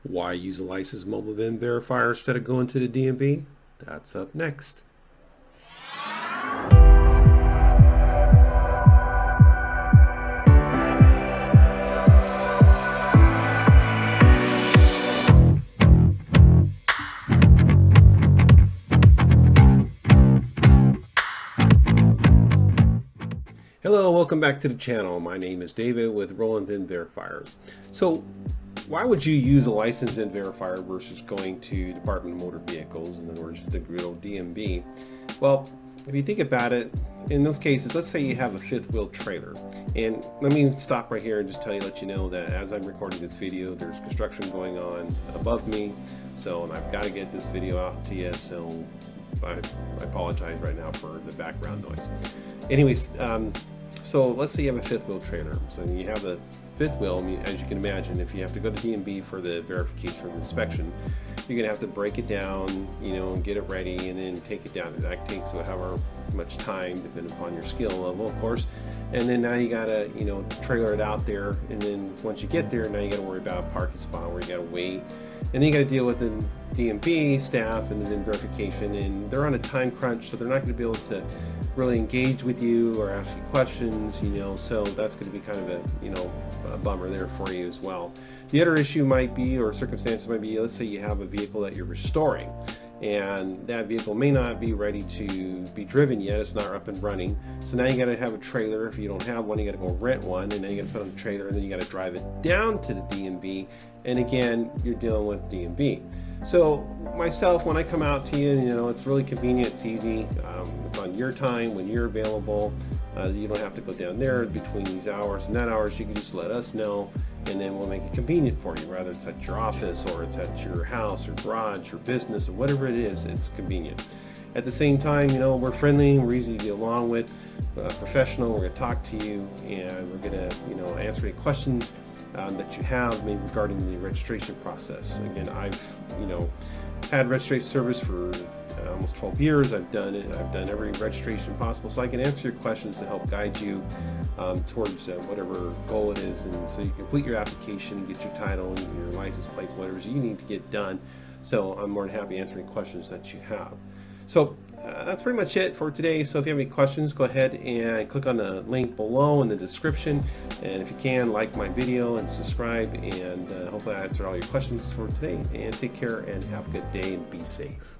Why use a licensed mobile VIN verifier instead of going to the DMV? That's up next. Hello, welcome back to the channel. My name is David with Roland VIN Verifiers. So why would you use a licensed VIN verifier versus going to Department of Motor Vehicles, in other words, the good old DMV? Well, if you think about it, in those cases, let's say you have a fifth wheel trailer. And let me stop right here and just let you know that as I'm recording this video, there's construction going on above me. And I've got to get this video out to you. So I apologize right now for the background noise. Anyways, so let's say you have a fifth wheel trailer. So you have a fifth wheel, as you can imagine, if you have to go to DMV for the verification or the inspection, you're gonna have to break it down, and get it ready and then take it down. That takes however much time, depending upon your skill level, of course. And then now you gotta, trailer it out there. And then once you get there, now you gotta worry about a parking spot where you gotta wait. And then you got to deal with the DMV staff and then verification, and they're on a time crunch, so they're not going to be able to really engage with you or ask you questions, so that's going to be kind of a bummer there for you as well. The other issue might be, or circumstance might be, let's say you have a vehicle that you're restoring, and that vehicle may not be ready to be driven yet. It's not up and running. So now you got to have a trailer. If you don't have one, you got to go rent one, and then you got to put on the trailer, and then you got to drive it down to the DMV. And again, you're dealing with DMV. So myself, when I come out to you, it's really convenient. It's easy. It's on your time when you're available. You don't have to go down there between these hours and that hours. You can just let us know, and then we'll make it convenient for you, whether it's at your office or it's at your house or garage or business or whatever it is. It's convenient. At the same time, we're friendly, we're easy to get along with, professional. We're going to talk to you, and we're going to answer any questions that you have, maybe regarding the registration process. Again, I've had registration service for almost 12 years. I've done it. I've done every registration possible, so I can answer your questions to help guide you towards whatever goal it is, and so you complete your application, get your title, your license plates, whatever you need to get done. So I'm more than happy answering questions that you have. So that's pretty much it for today. So if you have any questions, go ahead and click on the link below in the description, and if you can, like my video and subscribe, and hopefully I answered all your questions for today. And take care and have a good day and be safe.